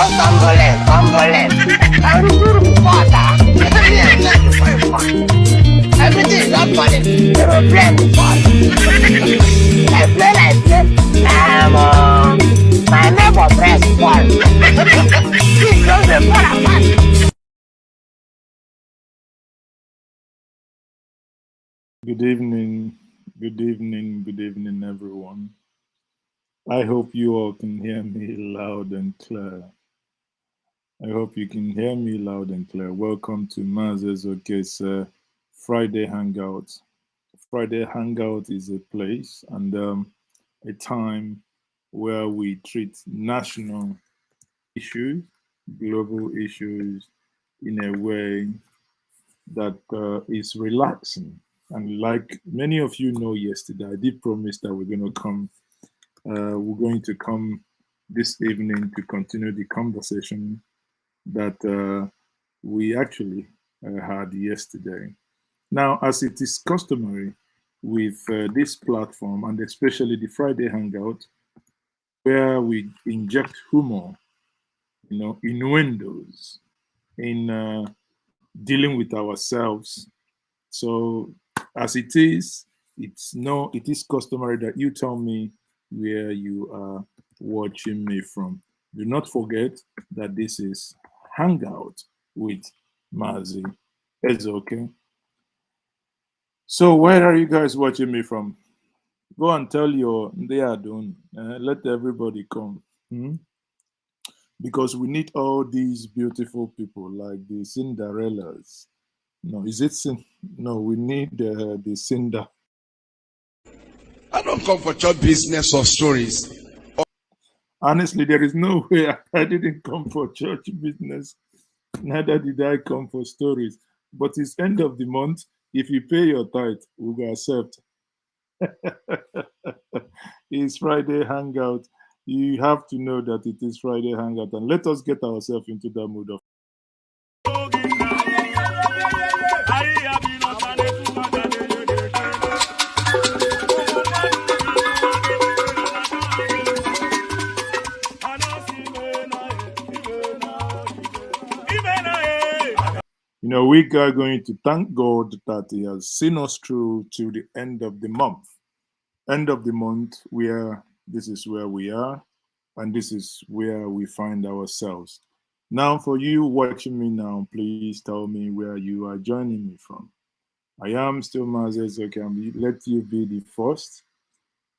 I'm good water. Everything is not funny. They will play the fun. I play. My neighbor press ball. He throws the ball apart. Good evening, everyone. I hope you all can hear me loud and clear. Welcome to Maazi Ezeoke's Friday Hangout. Friday Hangout is a place and a time where we treat national issues, global issues in a way that is relaxing. And like many of you know, yesterday I did promise that we're going to come this evening to continue the conversation that we actually had yesterday. Now, as it is customary with this platform, and especially the Friday Hangout, where we inject humor, innuendos in dealing with ourselves. So as it is customary that you tell me where you are watching me from. Do not forget that this is Hangout with Maazi Ezeoke. So where are you guys watching me from? Go and tell they are doing. Let everybody come. Because we need all these beautiful people like the Cinderellas. No, is it no? We need the Cinder. I don't come for church business or stories. Honestly, there is no way I didn't come for church business. Neither did I come for stories. But it's end of the month. If you pay your tithe, we will accept. It's Friday Hangout. You have to know that it is Friday Hangout. And let us get ourselves into the mood of. We are going to thank God that He has seen us through to the end of the month. End of the month, this is where we are, and this is where we find ourselves. Now, for you watching me now, please tell me where you are joining me from. I am still Maazi Ezeoke. Let you be the first.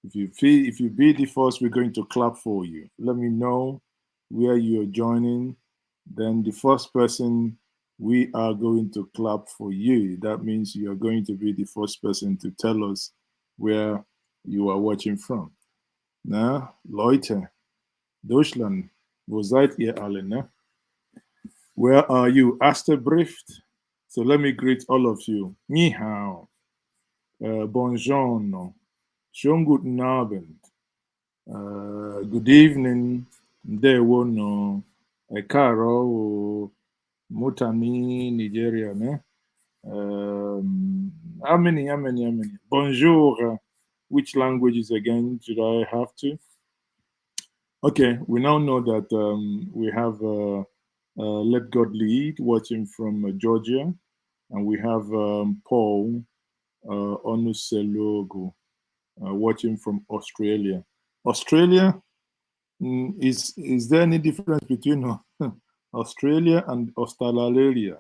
If you be the first, we're going to clap for you. Let me know where you are joining. Then the first person, we are going to clap for you. That means you are going to be the first person to tell us where you are watching from. Na, Leute, Deutschland, wo seid ihr alle, ne? Where are you? Asterbrift. So let me greet all of you. Ni hao. Buongiorno. Schönen guten Abend. Good evening. Ndewo no. Ekaro. Mutani, Nigeria, ne? How many? Bonjour. Which languages again should I have to? Okay, we now know that we have Let God Lead watching from Georgia, and we have Paul Onuselogo watching from Australia. Australia, is there any difference between Australia and Australaria?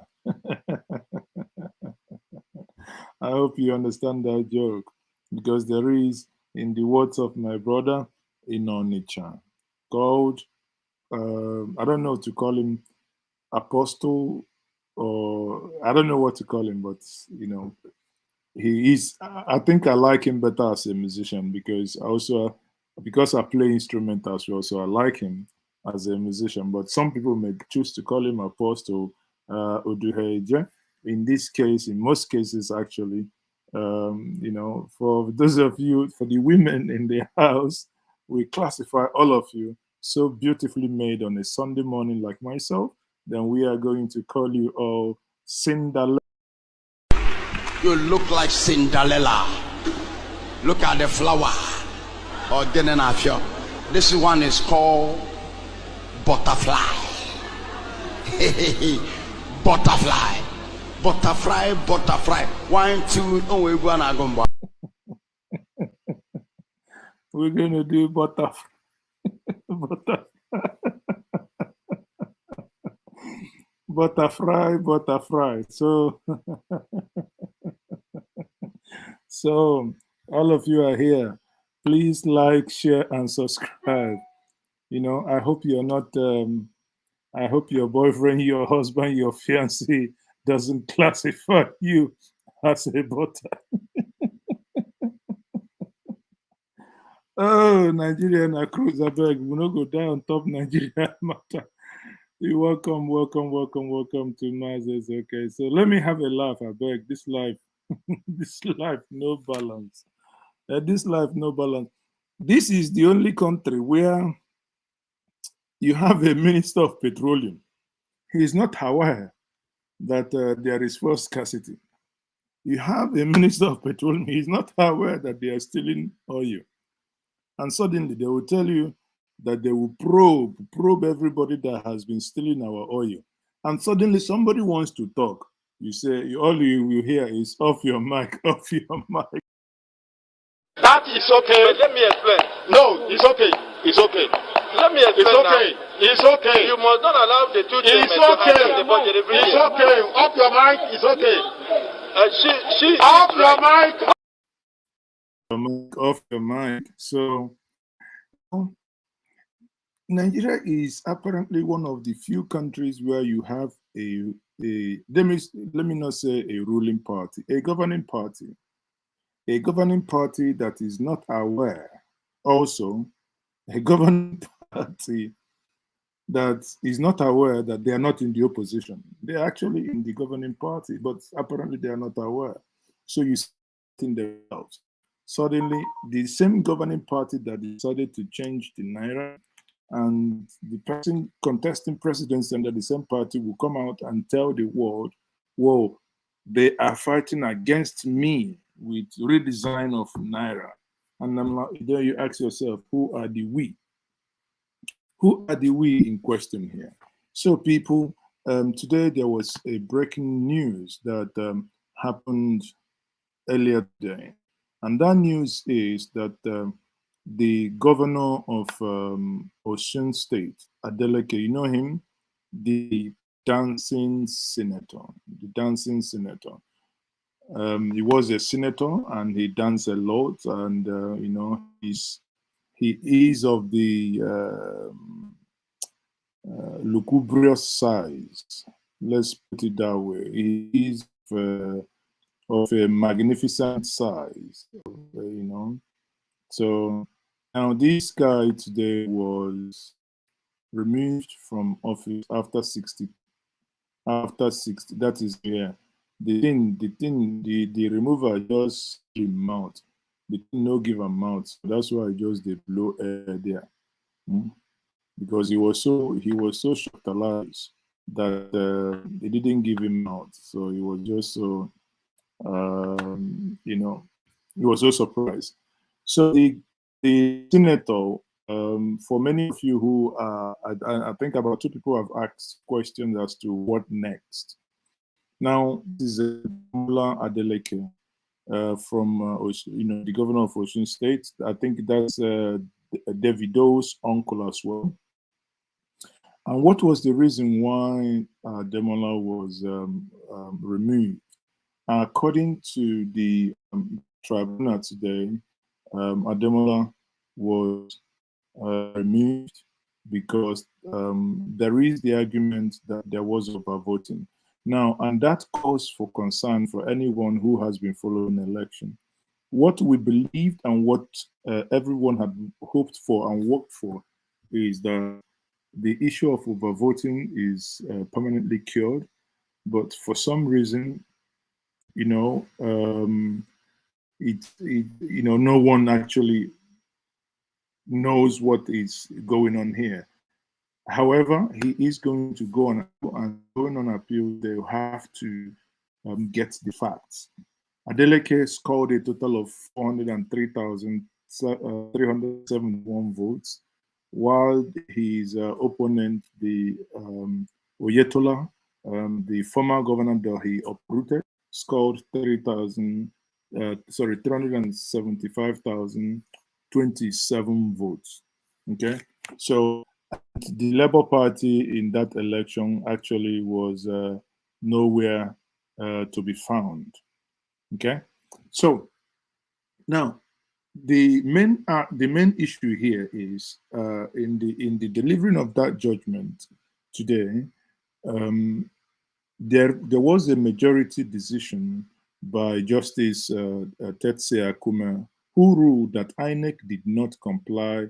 I hope you understand that joke, because there is, in the words of my brother, Inonicha, called, I don't know to call him apostle, or I don't know what to call him, but he is, I think I like him better as a musician, because I play instrument as well, so I like him as a musician. But some people may choose to call him Apostle Oduheje. In this case, in most cases, actually, for those of you, for the women in the house, we classify all of you so beautifully made on a Sunday morning like myself, then we are going to call you all Cinderella. You look like Cinderella. Look at the flower. Or This one is called butterfly. Butterfly. Butterfly, butterfly. 1, 2, oh, we're gonna go. We're gonna do butterfly. Butterfly, butterfly. So, so all of you are here. Please like, share, and subscribe. You know, I hope you're not. I hope your boyfriend, your husband, your fiancé doesn't classify you as a butter. Oh, Nigerian cruise, I beg. We no go down top Nigerian matter. You welcome to Maazi Ezeoke. So let me have a laugh, I beg. This life, this life, no balance. This life, no balance. This is the only country where you have a minister of petroleum. He is not aware that there is fuel scarcity. You have a minister of petroleum. He is not aware that they are stealing oil. And suddenly they will tell you that they will probe everybody that has been stealing our oil. And suddenly somebody wants to talk. You say, all you will hear is off your mic, off your mic. That is okay. But let me explain. No, it's okay. It's okay. Let me explain. It's okay. Now. It's okay. You must not allow the two children to attend the budget every year. It's okay. Off your mic. It's okay. She off your mic. Off your mic. So Nigeria is apparently one of the few countries where you have let me not say a ruling party, a governing party that is not aware, also a governing party that is not aware that they are not in the opposition. They are actually in the governing party, but apparently they are not aware. So you see in themselves. Suddenly, the same governing party that decided to change the Naira and the person contesting presidency under the same party will come out and tell the world, whoa, they are fighting against me with redesign of Naira. And I'm like, there you ask yourself, who are the we? Who are the we in question here? So people, today there was a breaking news that happened earlier today. And that news is that the governor of Osun State, Adeleke, you know him, the dancing senator, he was a senator and he danced a lot, and you know, he is of the lugubrious size. Let's put it that way. He is of a magnificent size, you know. So now this guy today was removed from office after 60. That is, yeah. The remover just give him out. The thing no give him out. So that's why I just they blow air there. Because he was so shocked that they didn't give him out. So he was just so you know, he was so surprised. So the senator, for many of you who I think about 2 people have asked questions as to what next. Now, this is Adeleke from you know, the governor of Osun State. I think that's Davido's uncle as well. And what was the reason why Demola was removed? According to the tribunal today, Ademola was removed because there is the argument that there was overvoting. Now, and that calls for concern for anyone who has been following the election. What we believed and what everyone had hoped for and worked for is that the issue of overvoting is permanently cured. But for some reason, you know, you know, no one actually knows what is going on here. However, he is going to go on, and going on appeal, they will have to get the facts. Adeleke scored a total of 403,371 votes, while his opponent, the Oyetola, the former governor that he uprooted, scored 375,027 votes. Okay, so the Labour Party in that election actually was nowhere to be found. Okay, so now the main issue here is in the delivering of that judgment today. There was a majority decision by Justice Tetse Akume, who ruled that INEC did not comply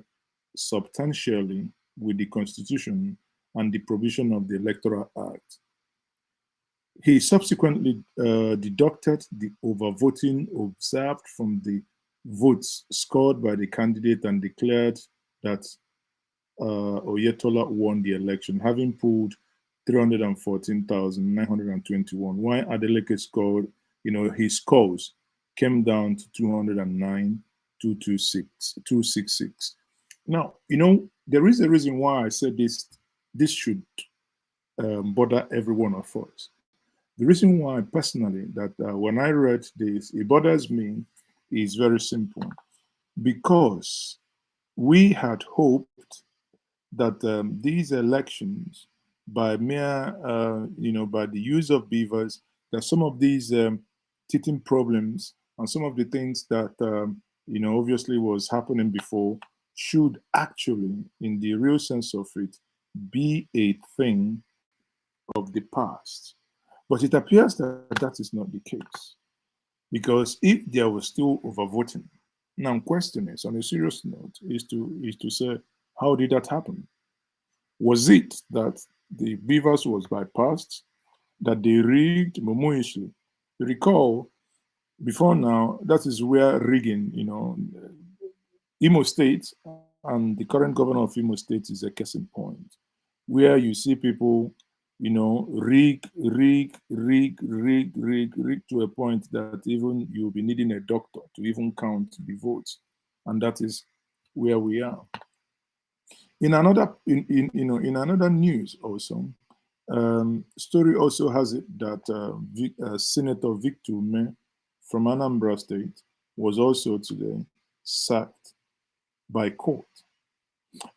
substantially with the Constitution and the provision of the Electoral Act. He subsequently deducted the overvoting observed from the votes scored by the candidate and declared that Oyetola won the election, having pulled 314,921, while Adeleke scored, his scores came down to 209,266. Now, there is a reason why I said this should bother every one of us. The reason why, personally, that when I read this, it bothers me is very simple. Because we had hoped that these elections, by mere, by the use of beavers, that some of these teething problems and some of the things that, obviously was happening before should actually, in the real sense of it, be a thing of the past. But it appears that that is not the case. Because if there was still overvoting, now question is, on a serious note, is to say, how did that happen? Was it that the beavers was bypassed, that they rigged Momoishly? You recall, before now, that is where rigging, Imo State and the current governor of Imo State is a case in point, where you see people, rig to a point that even you'll be needing a doctor to even count the votes. And that is where we are. In another news also, story also has it that Senator Victor Umeh from Anambra State was also today sacked by court.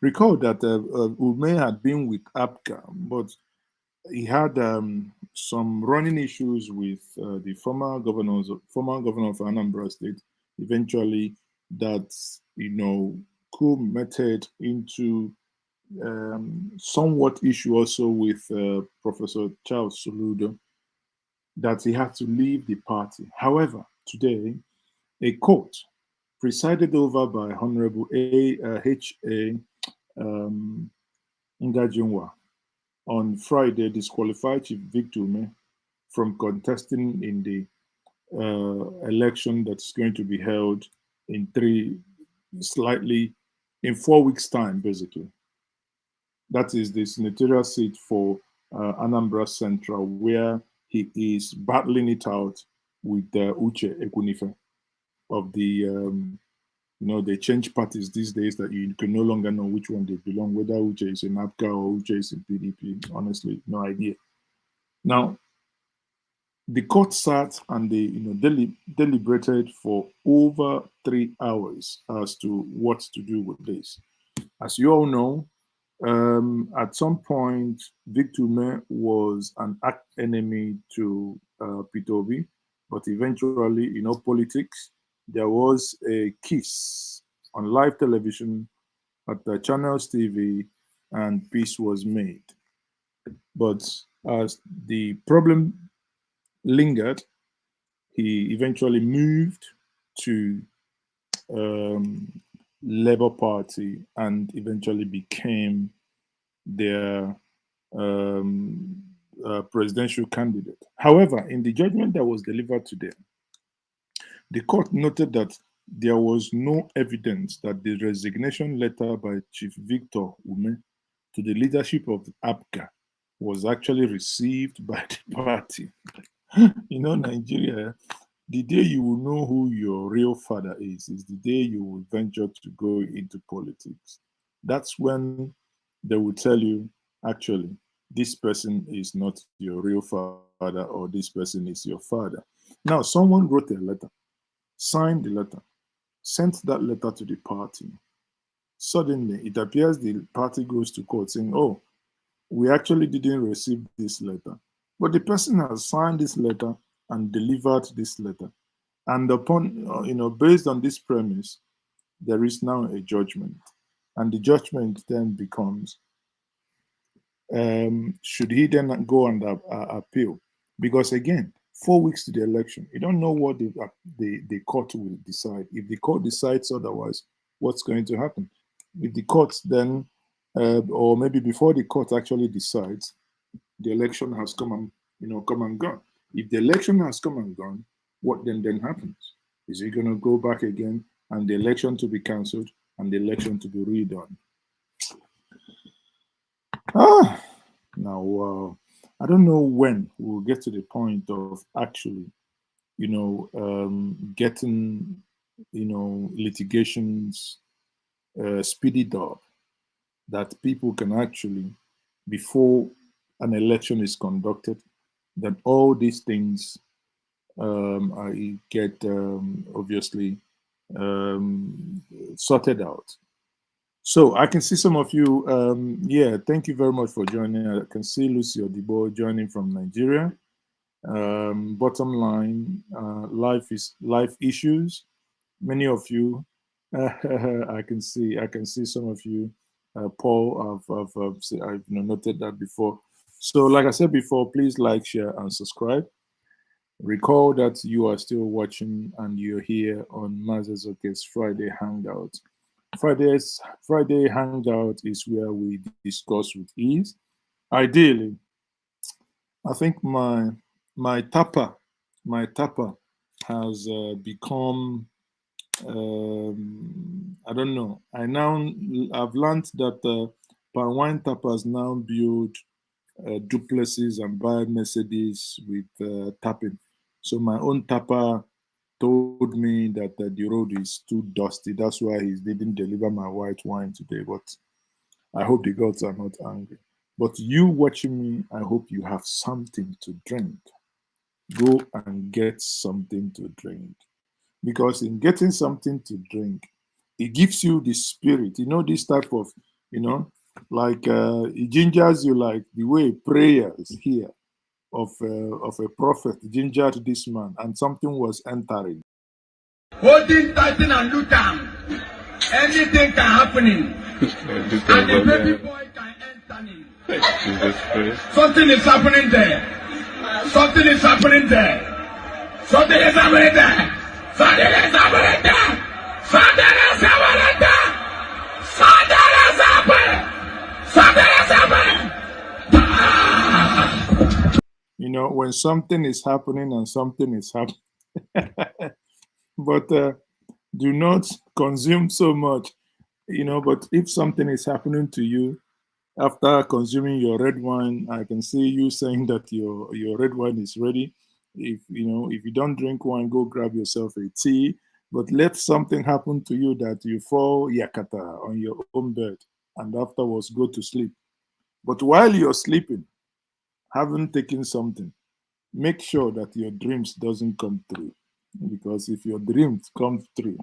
Recall that Umeh had been with APGA, but he had some running issues with the former governor of Anambra State. Eventually, that culminated into somewhat issue also with Professor Charles Soludo, that he had to leave the party. However, today, a court presided over by Honorable H.A. Ngajinwa on Friday disqualified Chief Victor Umeh from contesting in the election that's going to be held in 4 weeks' time, basically. That is the senatorial seat for Anambra Central, where he is battling it out with Uche Ekunife of the, they change parties these days that you can no longer know which one they belong, whether Uche is in APGA or Uche is in PDP. Honestly, no idea. Now, the court sat and they, deliberated for over 3 hours as to what to do with this. As you all know, at some point, Victor Umeh was an arch enemy to Peter Obi, but eventually, politics, there was a kiss on live television at the Channels TV, and peace was made. But as the problem lingered, he eventually moved to Labour Party and eventually became their presidential candidate. However, in the judgment that was delivered today, the court noted that there was no evidence that the resignation letter by Chief Victor Umeh to the leadership of APGA was actually received by the party. Nigeria, the day you will know who your real father is the day you will venture to go into politics. That's when they will tell you, actually, this person is not your real father, or this person is your father. Now, someone wrote a letter, signed the letter, sent that letter to the party. Suddenly, it appears the party goes to court saying, oh, we actually didn't receive this letter. But the person has signed this letter and delivered this letter. And upon, based on this premise, there is now a judgment. And the judgment then becomes, should he then go and appeal? Because again, 4 weeks to the election, you don't know what the court will decide. If the court decides otherwise, what's going to happen? If the court then, or maybe before the court actually decides, the election has come and gone. If the election has come and gone, what then happens? Is it going to go back again and the election to be cancelled and the election to be redone? Now, I don't know when we'll get to the point of actually, getting, litigations speeded up, that people can actually, before an election is conducted, that all these things get obviously sorted out. So I can see some of you. Yeah, thank you very much for joining. I can see Lucy Odibo joining from Nigeria. Bottom line, life issues. Many of you, I can see some of you. Paul, I've noted that before. So, like I said before, please like, share, and subscribe. Recall that you are still watching and you're here on Maazi Ezeoke's Friday Hangout. Friday Hangout is where we discuss with ease. Ideally, I think my tapper has become, I don't know. I've learned that palm wine tappers now build duplexes and buy Mercedes with tapping. So my own tapper told me that the road is too dusty. That's why he didn't deliver my white wine today. But I hope the gods are not angry. But you watching me, I hope you have something to drink. Go and get something to drink. Because in getting something to drink, it gives you the spirit. This type of, like it gingers you, like the way prayers here of a prophet gingered this man, and something was entering. Holding, tighten, and look down. Anything can happen. And the baby boy can enter in. Something is happening there. Something is happening there. Something is happening there. Something is happening there. Something is happening there. Something is happening. Something is happening. When something is happening and something is happening. But do not consume so much, but if something is happening to you after consuming your red wine, I can see you saying that your red wine is ready. If you don't drink wine, go grab yourself a tea, but let something happen to you that you fall yakata on your own bed and afterwards go to sleep. But while you're sleeping, having taken something, make sure that your dreams doesn't come true. Because if your dreams come true,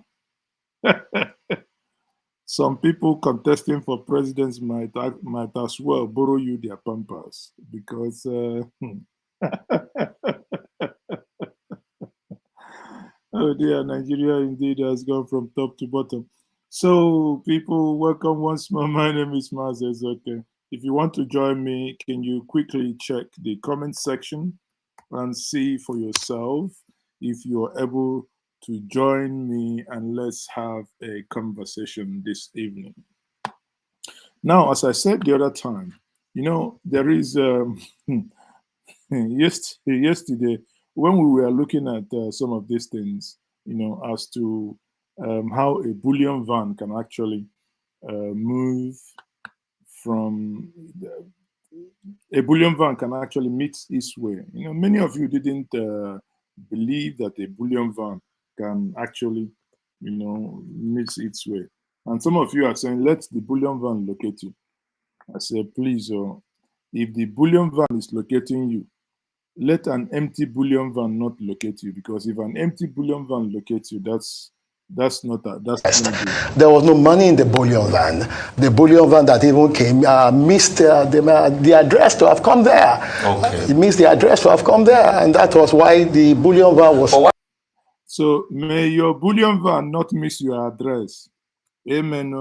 some people contesting for presidents might as well borrow you their pampers. Because oh dear, Nigeria indeed has gone from top to bottom. So people, welcome once more. My name is Maazi Ezeoke. If you want to join me, can you quickly check the comment section and see for yourself if you're able to join me, and let's have a conversation this evening. Now, as I said the other time, there is yesterday when we were looking at some of these things, as to how a bullion van can actually move from a bullion van can actually meet its way. Many of you didn't believe that a bullion van can actually, meet its way. And some of you are saying, let the bullion van locate you. I said, please, if the bullion van is locating you, let an empty bullion van not locate you, because if an empty bullion van locates you, that's not no good. There was no money in the bullion van. The bullion van that even came missed the address to have come there. Okay. It missed the address to have come there, and that was why the bullion van was. So may your bullion van not miss your address. Amen.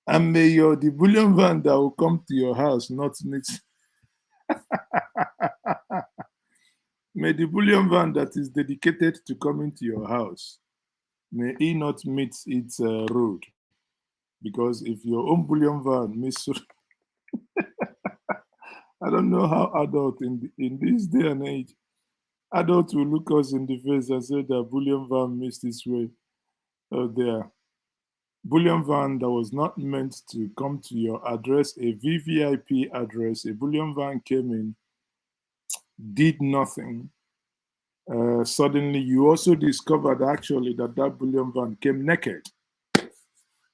And may the bullion van that will come to your house not miss. May the bullion van that is dedicated to coming to your house, may he not meet its road. Because if your own bullion van miss, I don't know how adult in this day and age, adults will look us in the face and say that bullion van missed its way. Oh, there. Bullion van that was not meant to come to your address, a VVIP address, a bullion van came in, did nothing. Suddenly, you also discovered actually that bullion van came naked.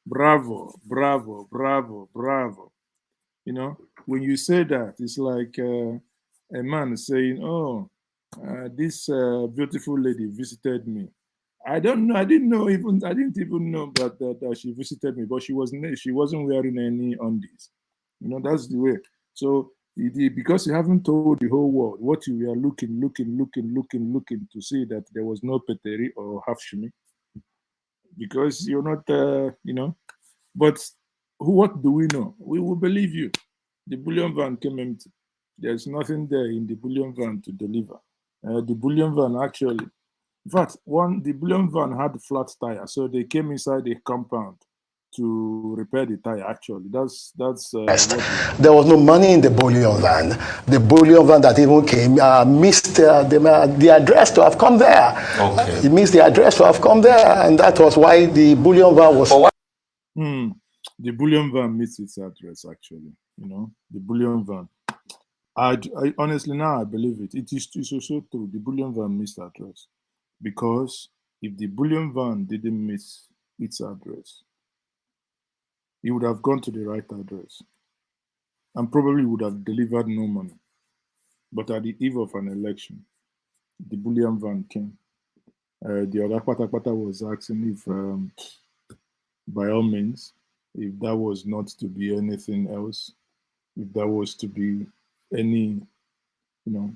Bravo, bravo, bravo, bravo. You know, when you say that, it's like a man saying, "Oh, this beautiful lady visited me." I don't know. I didn't even know that she visited me, but she wasn't wearing any undies. You know, that's the way. So because you haven't told the whole world what you were looking to see that there was no peteri or half shimi, because you're not, you know. But what do we know? We will believe you. The bullion van came empty. There's nothing there in the bullion van to deliver. The bullion van actually, in fact, the bullion van had flat tire, so they came inside the compound to repair the tire. Actually, that's there was no money in the bullion van. The bullion van that even came missed the address to have come there. Okay. It missed the address to have come there, and that was why the bullion van was. The bullion van missed its address. Actually, you know, the bullion van. I honestly now I believe it. It is so true. The bullion van missed address. Because if the bullion van didn't miss its address, it would have gone to the right address and probably would have delivered no money. But at the eve of an election, the bullion van came. The other Patapata was asking if, by all means, if that was not to be anything else, if that was to be any, you know,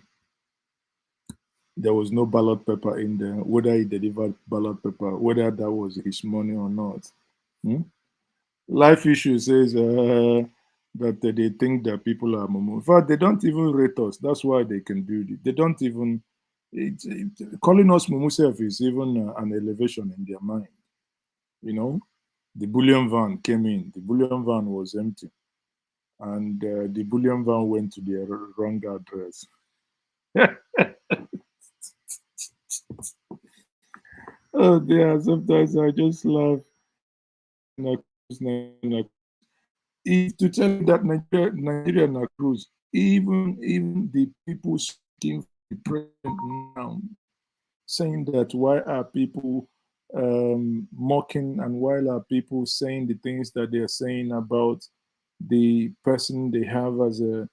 there was no ballot paper in there, whether he delivered ballot paper, whether that was his money or not. Life issue says that they think that people are mumu. In fact, they don't even rate us. That's why they can do it. They don't even, calling us mumu self is even an elevation in their mind. You know, the bullion van came in. The bullion van was empty. And the bullion van went to the wrong address. Oh, dear. Sometimes I just laugh. If to tell you that Nigeria and cruise, even the people speaking for the president now, saying that why are people mocking and why are people saying the things that they're saying about the person they have as a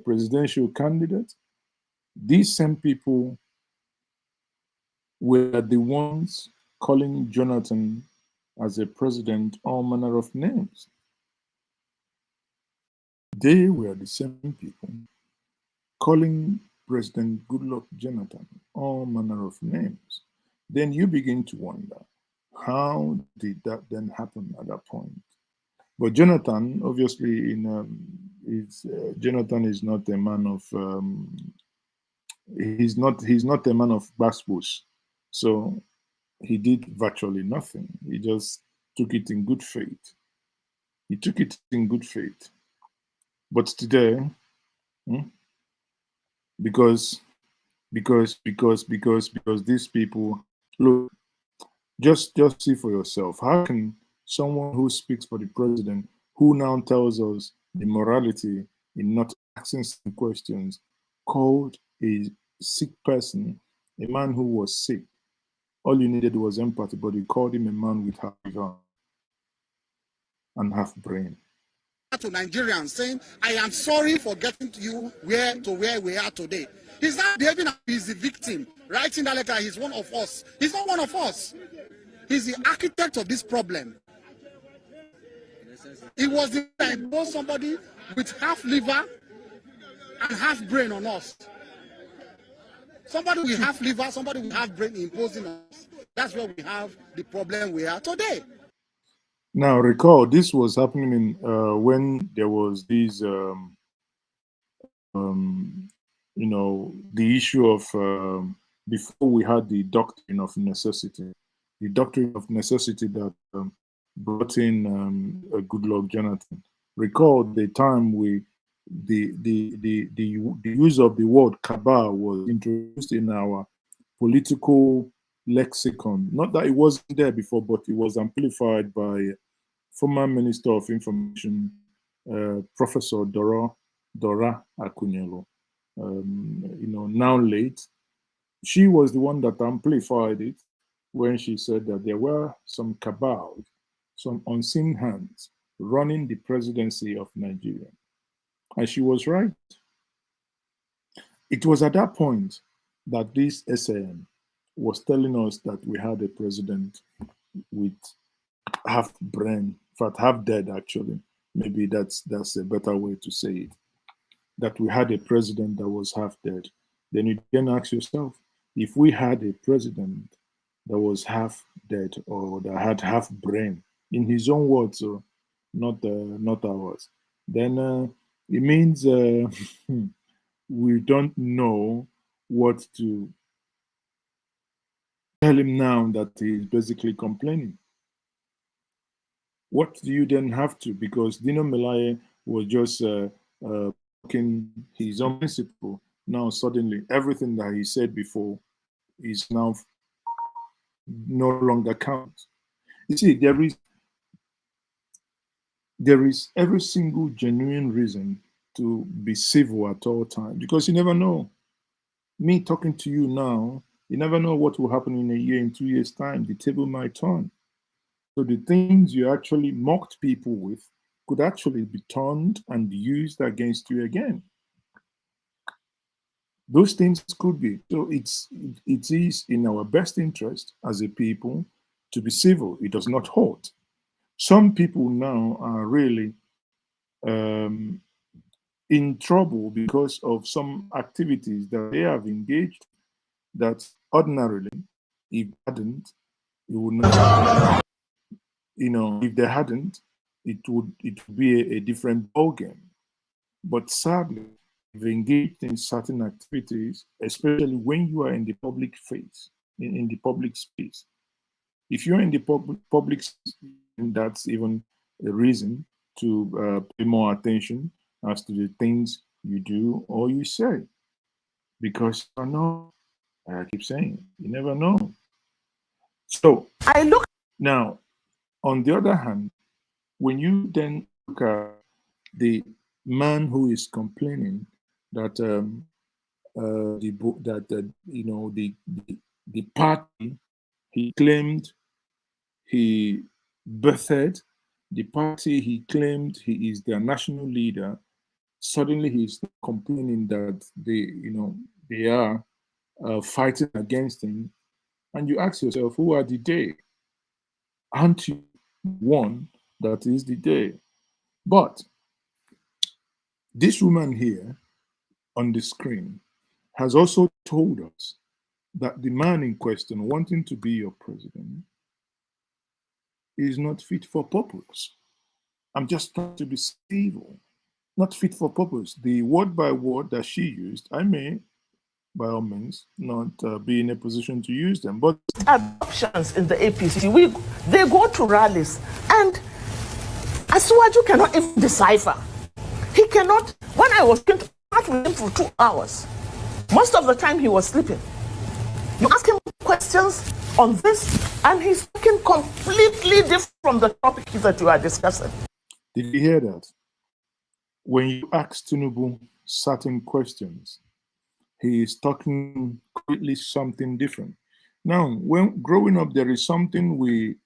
presidential candidate, these same people were the ones calling Jonathan as a president all manner of names. They were the same people calling President Goodluck Jonathan all manner of names. Then you begin to wonder, how did that then happen at that point? But Jonathan, obviously, Jonathan is not a man of he's not a man of backbooks. So he did virtually nothing. He just took it in good faith. He took it in good faith. But today, because these people, look, just see for yourself. How can someone who speaks for the president, who now tells us the morality in not asking some questions, called a sick person, a man who was sick? All you needed was empathy, but you called him a man with half gun and half brain. to Nigerians saying, I am sorry for getting to you where we are today. He's not behaving as he's the victim. Writing that letter, he's one of us. He's not one of us. He's the architect of this problem. He was the guy who imposed somebody with half liver and half brain on us. Somebody with half liver, somebody with half brain imposing on us. That's where we have the problem we are today. Now, recall, this was happening when there was these, you know, the issue of, before we had the doctrine of necessity. The doctrine of necessity that brought in Goodluck Jonathan. Recall the time the use of the word cabal was introduced in our political lexicon. Not that it wasn't there before, but it was amplified by former Minister of Information, Professor Dora Akunyelu. You know, now late. She was the one that amplified it when she said that there were some cabals, some unseen hands running the presidency of Nigeria. And she was right. It was at that point that this SAM was telling us that we had a president with half brain, in fact, half dead actually. Maybe that's a better way to say it. That we had a president that was half dead. Then you can ask yourself, if we had a president that was half dead or that had half brain, in his own words, so not ours, then it means we don't know what to tell him now that he's basically complaining. What do you then have to? Because Dino Melaye was just working his own principle. Now suddenly everything that he said before is now no longer counts. You see, there is every single genuine reason to be civil at all times, because you never know. Me talking to you now, you never know what will happen in a year, in 2 years' time. The table might turn. So the things you actually mocked people with could actually be turned and used against you again. Those things could be. So it is in our best interest as a people to be civil. It does not hurt. Some people now are really in trouble because of some activities that they have engaged that ordinarily, if they hadn't, it would not happen. You know, if they hadn't, it would be a different ballgame. But sadly, if you've engaged in certain activities, especially when you are in the public face, in the public space, if you're in the public space, that's even a reason to pay more attention as to the things you do or you say. Because you know, I keep saying, you never know. So now, on the other hand, when you then look at the man who is complaining that you know, the party he claimed he birthed, the party he claimed he is their national leader, suddenly he's complaining that they are fighting against him, and you ask yourself, who are the they? Aren't you one that is the day? But this woman here on the screen has also told us that the man in question wanting to be your president is not fit for purpose. I'm just trying to be civil. Not fit for purpose. The word by word that she used, I may, by all means, not be in a position to use them. But options in the APC, they go to rallies, and Asiwaju cannot even decipher. He cannot. When I was going to chat with him for 2 hours, most of the time he was sleeping. You ask him questions on this, and he's speaking completely different from the topic that you are discussing. Did you hear that? When you ask Tinubu certain questions, he is talking completely something different. Now, when growing up, there is something we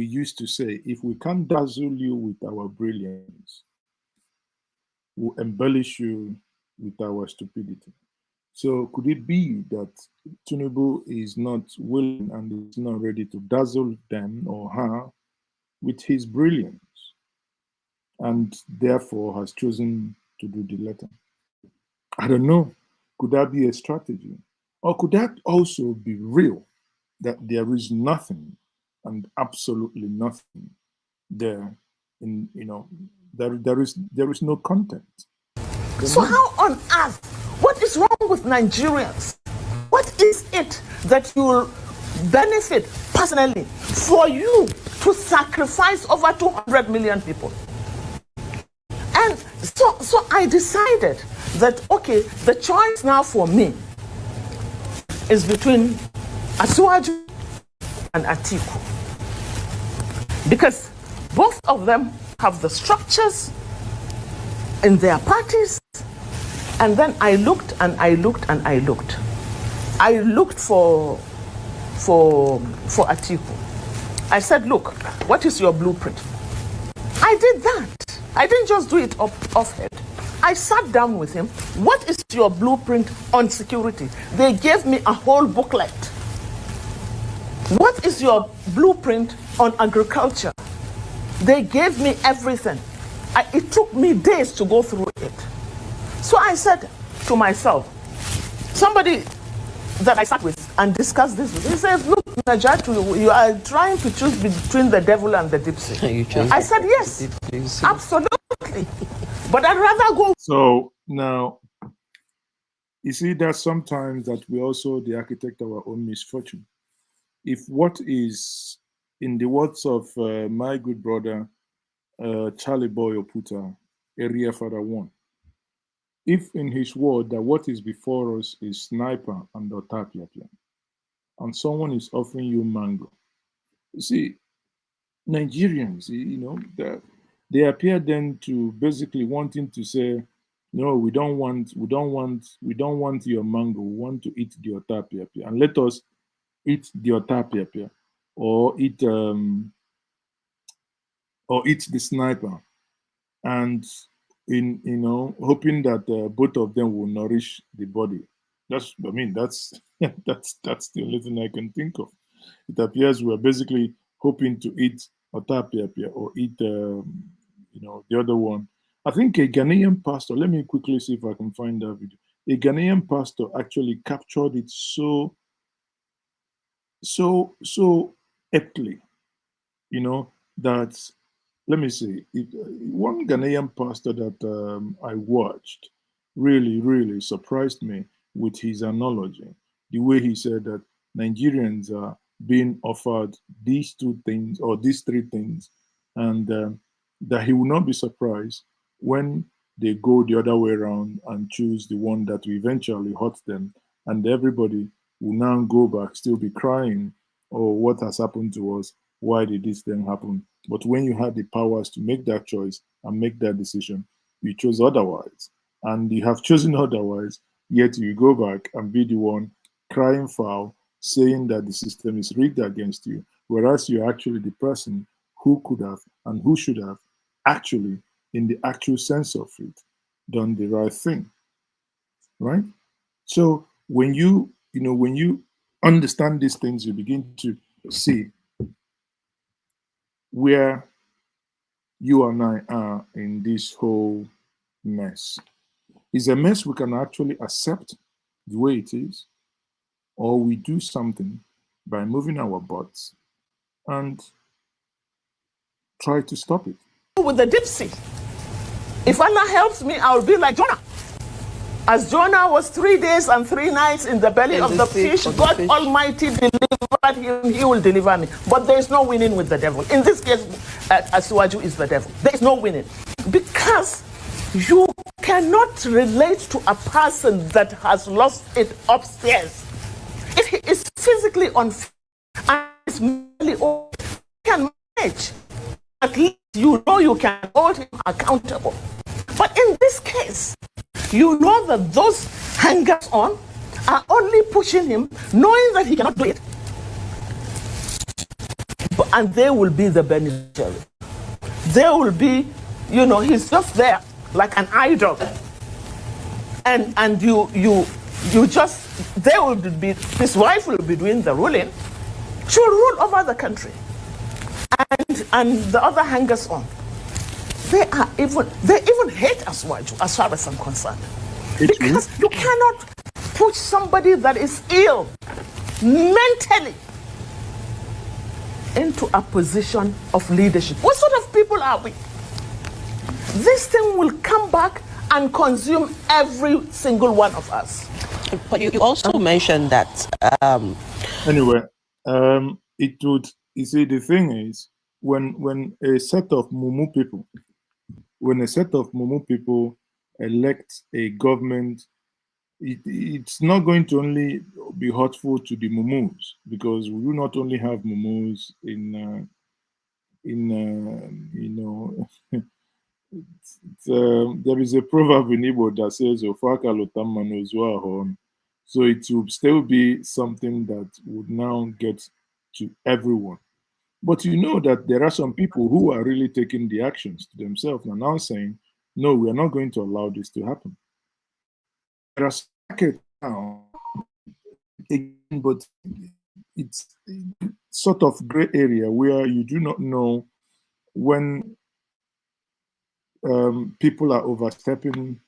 used to say: if we can't dazzle you with our brilliance, will embellish you with our stupidity. So could it be that Tinubu is not willing and is not ready to dazzle them or her with his brilliance, and therefore has chosen to do the letter? I don't know. Could that be a strategy? Or could that also be real, that there is nothing and absolutely nothing there in, there is no content? So how on earth, what is wrong with Nigerians? What is it that you'll benefit personally for you to sacrifice over 200 million people? And so I decided that, okay, the choice now for me is between Asiwaju and Atiku. Because both of them have the structures in their parties. And then I looked and I looked and I looked. I looked for Atiku. I said, look, what is your blueprint? I did that. I didn't just do it off head. I sat down with him. What is your blueprint on security? They gave me a whole booklet. What is your blueprint on agriculture? They gave me everything. It took me days to go through it. So I said to myself, somebody that I sat with and discussed this with, he says, look, Najatu, you are trying to choose between the devil and the dipsy. I said, yes, absolutely. But I'd rather go. So now, you see that sometimes that we also the architect of our own misfortune. If what is, in the words of my good brother, Charlie Boy Oputa, Area Father 1, if in his word that what is before us is sniper and otapiapia, and someone is offering you mango, you see, Nigerians, they appear then to basically wanting to say, no, we don't want your mango. We want to eat the otapiapia, and let us eat the otapiapia, or eat the sniper, and hoping that both of them will nourish the body. That's that's the only thing I can think of. It appears we're basically hoping to eat otapiapia or eat the other one. I think a Ghanaian pastor, let me quickly see if I can find that video. A Ghanaian pastor actually captured it so aptly, that, let me see, one Ghanaian pastor that I watched really surprised me with his analogy, the way he said that Nigerians are being offered these two things or these three things, and that he will not be surprised when they go the other way around and choose the one that will eventually hurt them, and everybody will now go back, still be crying, oh, what has happened to us? Why did this thing happen? But when you had the powers to make that choice and make that decision, you chose otherwise. And you have chosen otherwise, yet you go back and be the one crying foul, saying that the system is rigged against you, whereas you're actually the person who could have and who should have actually, in the actual sense of it, done the right thing, right? So when you understand these things, you begin to see where you and I are in this whole mess. It's a mess we can actually accept the way it is, or we do something by moving our butts and try to stop it. With the dipsy, if Allah helps me, I'll be like Jonah. As Jonah was 3 days and 3 nights in the belly of the fish, God Almighty delivered him, he will deliver me. But there is no winning with the devil. In this case, Asiwaju is the devil. There is no winning. Because you cannot relate to a person that has lost it upstairs. It is physically unfit and it's mentally old. You can manage. At least you know you can hold him accountable. But in this case, you know that those hangers on are only pushing him, knowing that he cannot do it. And they will be the beneficiary. They will be, he's just there like an idol, and you just, his wife will be doing the ruling. She will rule over the country, and the other hangers on. They even hate Aswaju, as far as I'm concerned, because you cannot push somebody that is ill mentally into a position of leadership. What sort of people are we? This thing will come back and consume every single one of us. But you also mentioned that. Anyway, it would. You see, the thing is, when a set of Mumu people, elect a government, it's not going to only be hurtful to the Mumus, because we do not only have Mumus in there is a proverb in Igbo that says so it will still be something that would now get to everyone. But you know that there are some people who are really taking the actions to themselves and now saying, no, we are not going to allow this to happen. There are markets now, but it's sort of gray area where you do not know when people are overstepping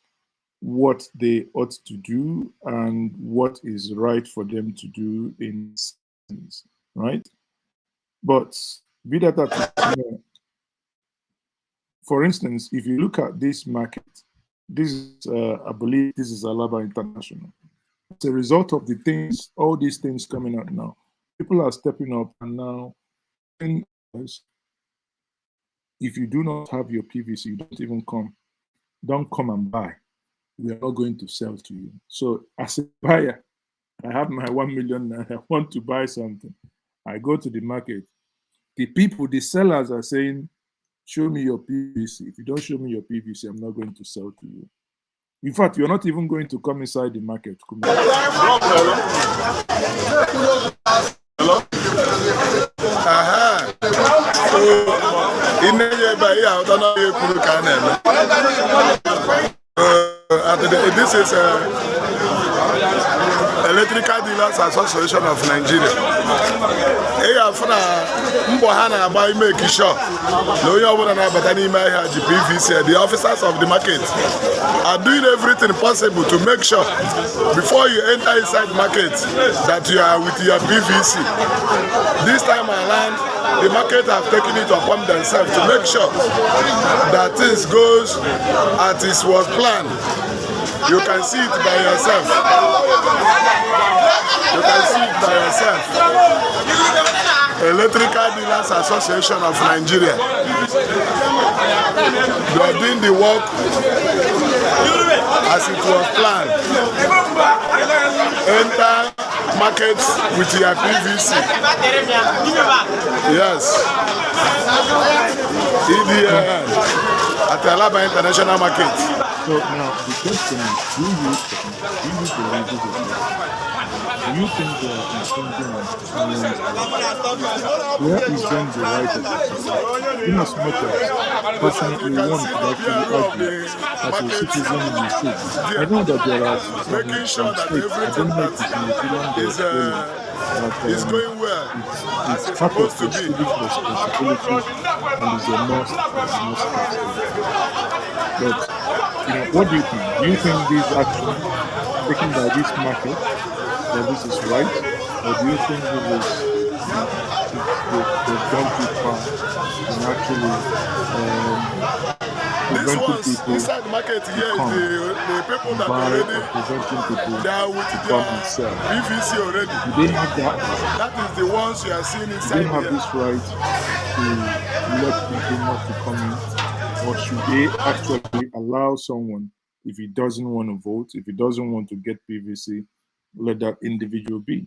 what they ought to do and what is right for them to do in sense, right? But be that for instance, if you look at this market, this is, I believe this is Alaba International. As a result of the things, all these things coming out now, people are stepping up and now, if you do not have your PVC, you don't come and buy. We are not going to sell to you. So as a buyer, I have my 1 million and I want to buy something. I go to the market. The sellers are saying, show me your PVC. If you don't show me your PVC, I'm not going to sell to you. In fact, you're not even going to come inside the market. Hello? This is Electrical Dealers Association of Nigeria. The officers of the market are doing everything possible to make sure before you enter inside the market that you are with your PVC. This time around, the market have taken it upon themselves to make sure that things goes as it was planned. You can see it by yourself. You can see it by yourself. Electrical Dealers Association of Nigeria. They are doing the work as it was planned. Enter markets with your PVC. Yes. EDN at Alaba International Market. So now the question is, do you believe this is right? Do you think they are infringing on someone's right? Where is then the right of society? In as much as personally one could actually argue as a citizen in the state. I know that there are some states, I don't know if it's Nigerian but it's going well. It's part of the civic responsibility and is a must. But what do you think? Do you think this action taken by this market, that this is right, or do you think they've gone too far and actually preventing people inside the market here is the people that already they are with their PVC already. Do they have that? That is the ones you are seeing inside. Do they have this right to let people not to come in? Or should they actually allow someone, if he doesn't want to vote, if he doesn't want to get PVC, let that individual be?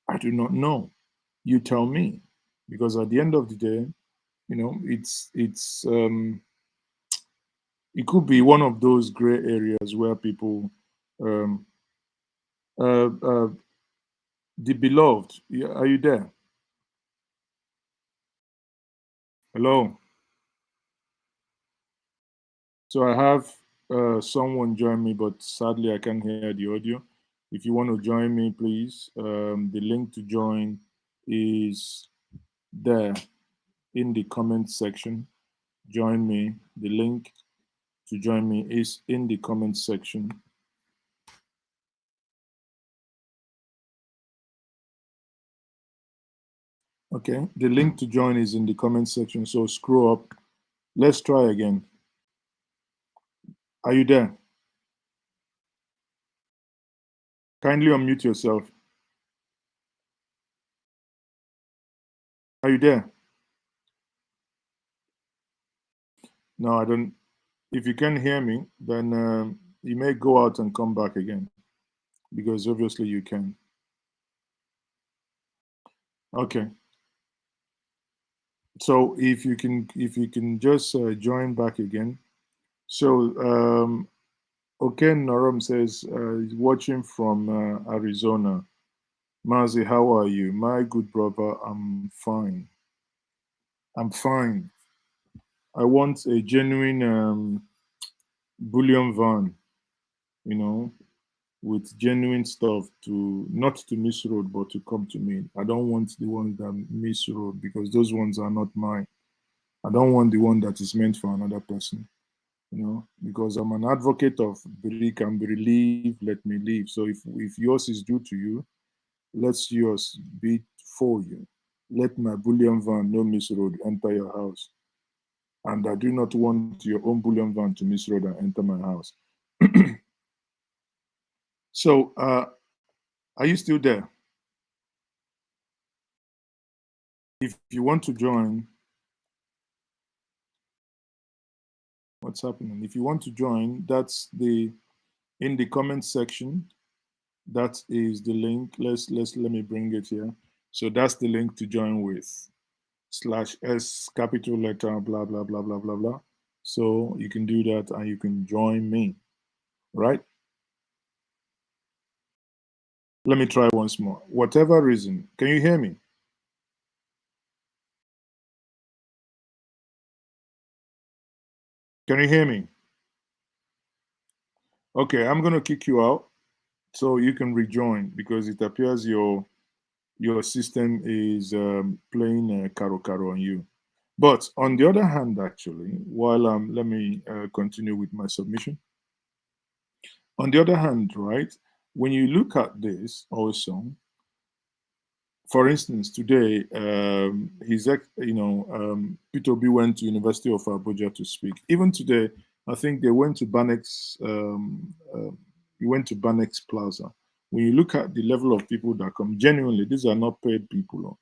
I do not know. You tell me. Because at the end of the day, it could be one of those gray areas where people, the beloved, are you there? Hello? So I have someone join me, but sadly I can't hear the audio. If you want to join me, please, the link to join is there in the comment section. Join me. The link to join me is in the comment section. Okay, the link to join is in the comment section. So scroll up. Let's try again. Are you there? Kindly unmute yourself. Are you there? No, I don't. If you can hear me, then you may go out and come back again, because obviously you can. Okay. So if you can just join back again. So okay, Noram says he's watching from Arizona. Maazi, how are you? My good brother, I'm fine. I'm fine. I want a genuine bullion van, you know, with genuine stuff to not to miss road, but to come to me. I don't want the ones that miss road, because those ones are not mine. I don't want the one that is meant for another person, you know, because I'm an advocate of believe can be relieved, let me leave. So if yours is due to you, let's yours be for you. Let my bullion van, no miss road, enter your house. And I do not want your own bullion van to miss road and enter my house. So, are you still there? If you want to join, what's happening? If you want to join, that's in the comment section. That is the link. Let me bring it here. So that's the link to join with /S capital letter blah blah blah blah blah blah. So you can do that and you can join me, right? Let me try once more. Whatever reason, can you hear me? Can you hear me? Okay, I'm gonna kick you out so you can rejoin, because it appears your system is playing caro caro on you. But on the other hand, actually, while let me continue with my submission. On the other hand, right, when you look at this also, for instance, today, Peter Obi went to University of Abuja to speak. Even today, I think they went to Banex. He went to Banex Plaza. When you look at the level of people that come, genuinely, these are not paid people.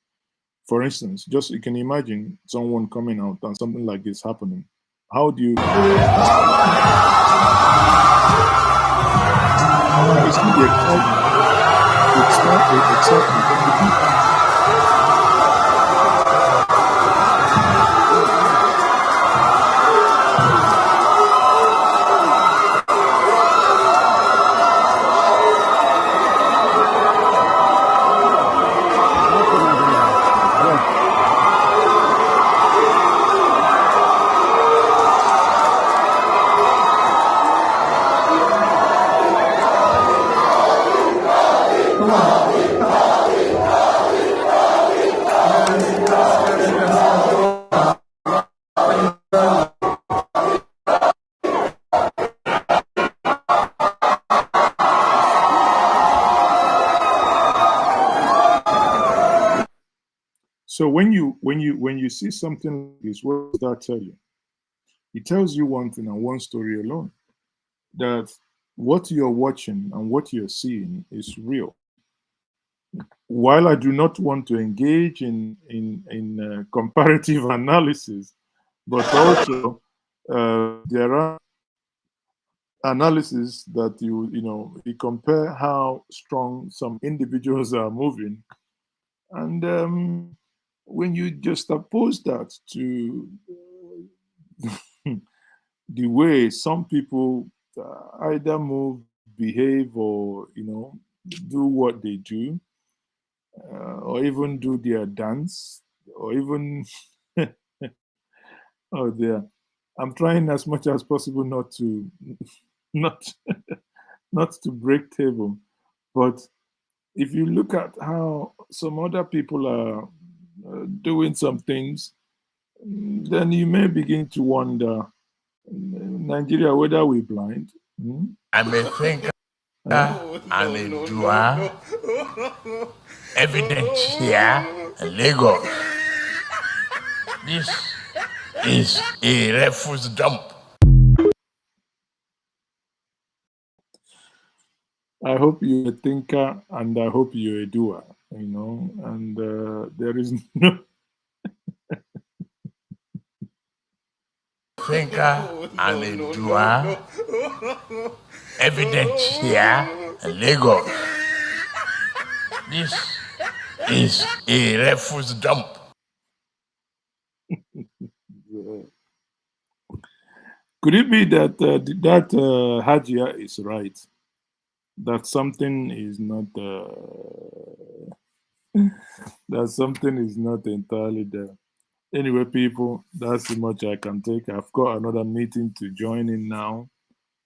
For instance, just you can imagine someone coming out and something like this happening. How do you? It's the excitement. Excitement. So when you see something like this, what does that tell you? It tells you one thing and one story alone, that what you're watching and what you're seeing is real. While I do not want to engage in comparative analysis, but also there are analysis that you compare how strong some individuals are moving, and when you just oppose that to the way some people either move, behave, or do what they do, or even do their dance, or even oh dear, I'm trying as much as possible not to not not to break table, but if you look at how some other people are doing some things, then you may begin to wonder, Nigeria, whether we're blind. I'm a thinker and a doer. Evidence here in Lagos. This is a refuse dump. I hope you're a thinker and I hope you're a doer, and there is no Thinker and a doer. Evidence here in Lagos. This is a refuse dump. Could it be that Hajia is right? That something is not that something is not entirely there. Anyway, people, that's how much I can take. I've got another meeting to join in now.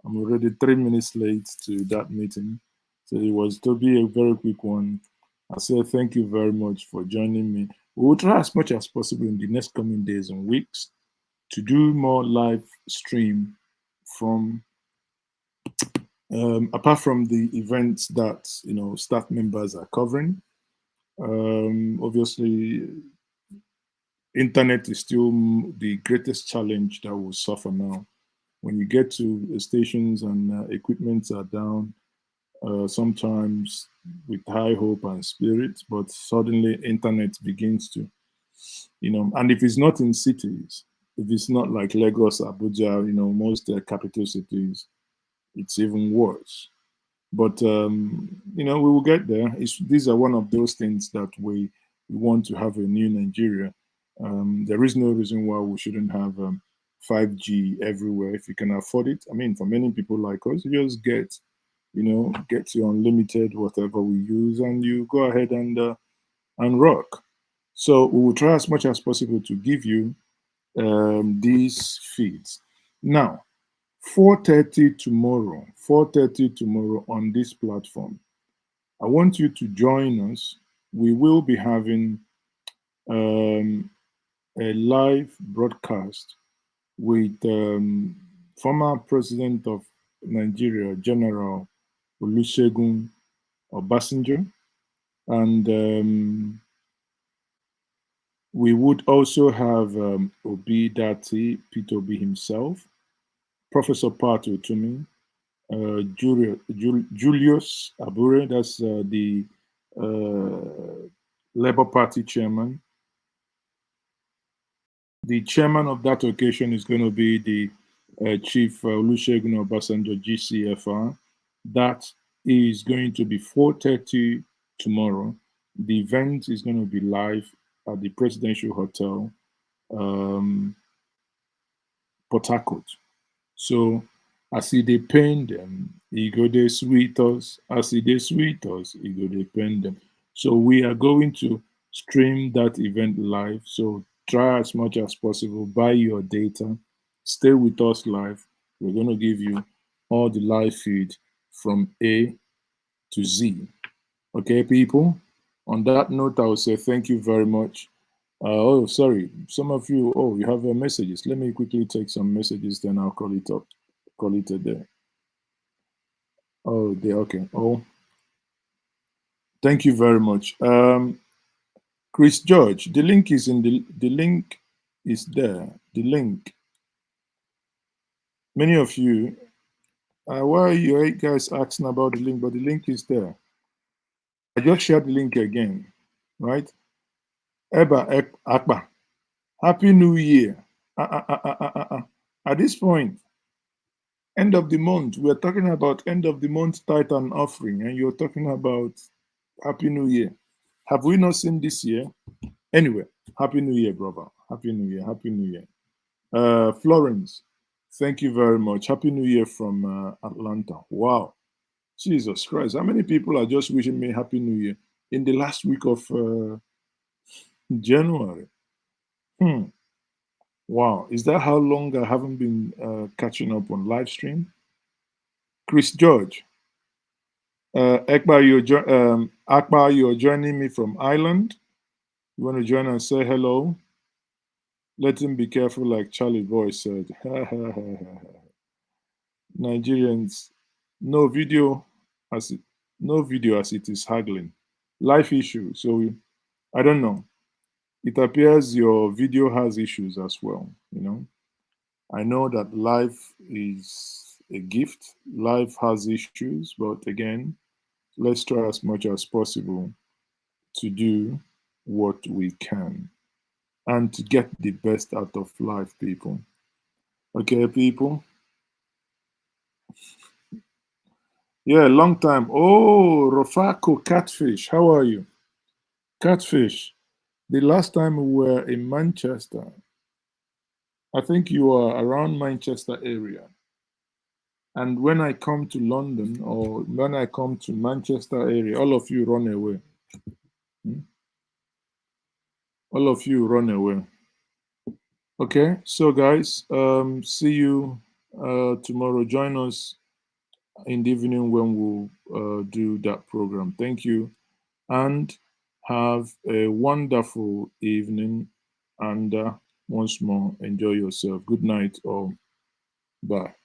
I'm already 3 minutes late to that meeting, so it was to be a very quick one. I say thank you very much for joining me. We will try as much as possible in the next coming days and weeks to do more live stream from apart from the events that staff members are covering. Obviously, internet is still the greatest challenge that will suffer now. When you get to stations and equipments are down, sometimes with high hope and spirit, but suddenly internet begins to, and if it's not in cities, if it's not like Lagos, Abuja, most capital cities, it's even worse. But we will get there. These are one of those things that we want to have a new Nigeria. There is no reason why we shouldn't have 5G everywhere if you can afford it. I mean, for many people like us, you just get your unlimited whatever we use, and you go ahead and rock. So we will try as much as possible to give you these feeds. Now, 4:30 tomorrow, 4:30 tomorrow on this platform. I want you to join us. We will be having a live broadcast with former President of Nigeria, General Olusegun Obasanjo, and we would also have Obi-Datti, Peter Obi himself, Professor Pat Otumi, Julius Abure, that's the Labour Party chairman. The chairman of that occasion is going to be the Chief Olusegun Obasanjo, GCFR. That is going to be 4:30 tomorrow. The event is going to be live at the Presidential Hotel, Port Harcourt. So, as they pain them, he go they sweet us. As they sweet us, he go they pain them. So we are going to stream that event live. So try as much as possible, buy your data, stay with us live. We're going to give you all the live feed from A to Z. Okay, people? On that note, I will say thank you very much. Oh, sorry. Some of you, you have messages. Let me quickly take some messages, then I'll call it up. Call it a day. Oh, okay. Oh, thank you very much. Chris George, the link is in the link is there. The link. Many of you, why are you guys asking about the link? But the link is there. I just shared the link again, right? Eba Akba, Happy New Year. At this point, end of the month, we're talking about end of the month Titan offering, and you're talking about Happy New Year. Have we not seen this year? Anyway, Happy New Year, brother. Happy New Year. Happy New Year. Florence, thank you very much. Happy New Year from Atlanta. Wow. Jesus Christ. How many people are just wishing me Happy New Year in the last week of January? Wow, is that how long I haven't been catching up on live stream? Chris George, Akbar, you're joining me from Ireland. You want to join and say hello? Let him be careful, like Charlie Boy said. Nigerians, no video as it is haggling. Life issue. So I don't know. It appears your video has issues as well. You know, I know that life is a gift. Life has issues, but again, let's try as much as possible to do what we can and to get the best out of life, people. Okay, people. Yeah, long time. Oh, Rofako Catfish, how are you? Catfish, the last time we were in Manchester, I think you are around Manchester area. And when I come to London or when I come to Manchester area, all of you run away. All of you run away. Okay, so guys, see you tomorrow. Join us in the evening when we'll do that program. Thank you, and have a wonderful evening. And once more, enjoy yourself. Good night or bye.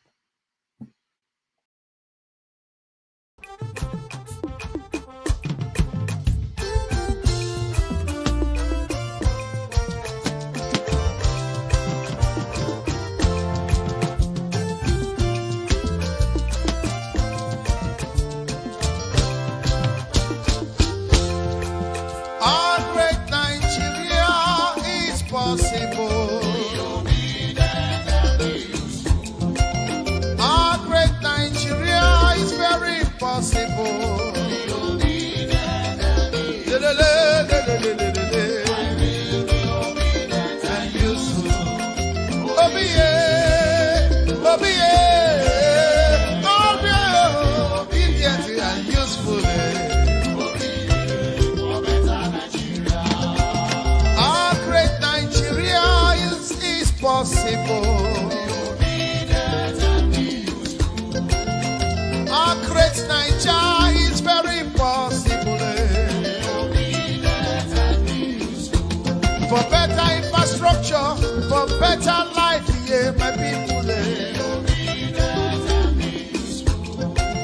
For better life, yeah, my people.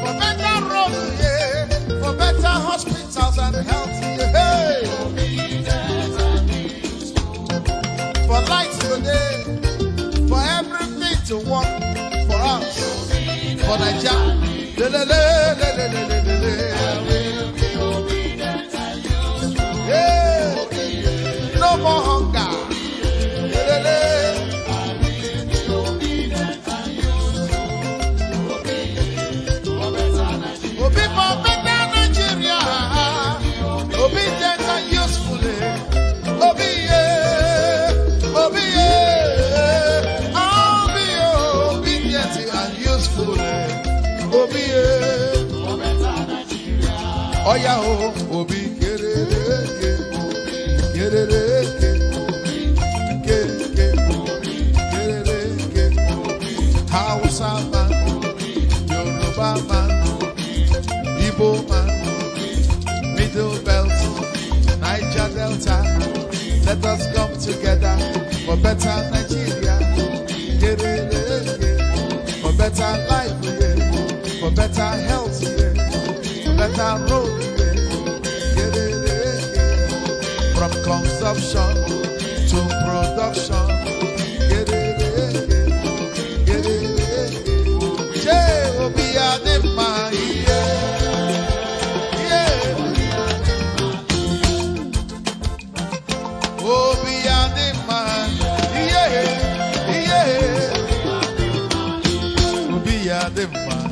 For better roads, yeah. For better hospitals and health, yeah. For lights today, for everything to work for us, for Nigeria. Yeah. No more hunger. Oh yeah, oh, Obi, get it, Hausa man, Yoruba man, Igbo man, Middle Belt, Niger Delta. Let us come together for better Nigeria. Get it, for better life, yeah. For better health, yeah. Better road, get it, from consumption to production, get it, Jay will be a man, yeah, will be a man, will be a man,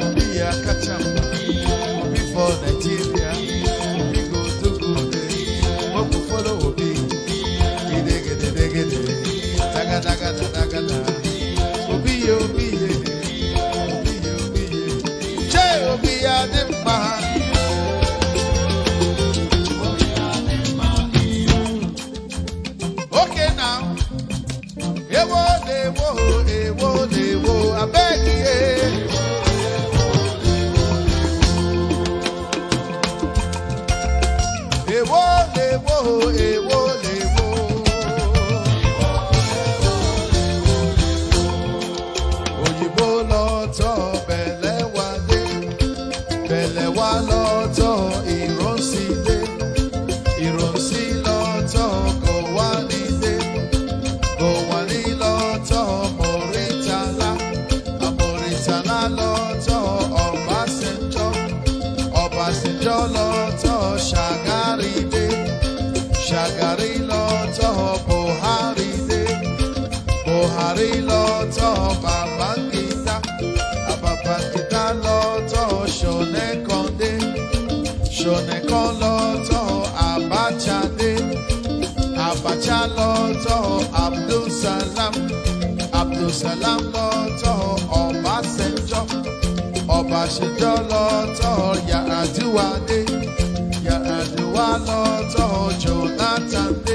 will be a catcher. For Nigeria, we go to good day. What we follow will be Okay now, èwo lèwo. Òyìnbó lọ́tọ̀ bẹ̀lẹ̀ wá dé, bẹ̀lẹ̀ wá lọ́tọ̀ ìrọ̀nsí dé, ìrọ̀nsí lọ́tọ̀ kò wá ní dé, kò wá ní lọ́tọ̀ Mọ̀rítàlá, Mọ̀rítàlá lọ́tọ̀ Ọbásanjọ́, Ọbásanjọ́ lọ́tọ̀ Ṣàgárí dé, Ṣàgárí lọ́tọ̀ Buhari dé, Buhari lọ́tọ̀ Babangida, Babangida lọ́tọ̀ Ṣónẹ́kan dé, Ṣónẹ́kan lọ́tọ̀ Abacha dé, Abacha lọ́tọ̀ Abdulsalam, Abdulsalam lọ́tọ̀ Ọbásanjọ́, Ọbásanjọ́ lọ́tọ̀ Yar'Adua dé, Yar'Adua lọ́tọ̀ Jonathan dé,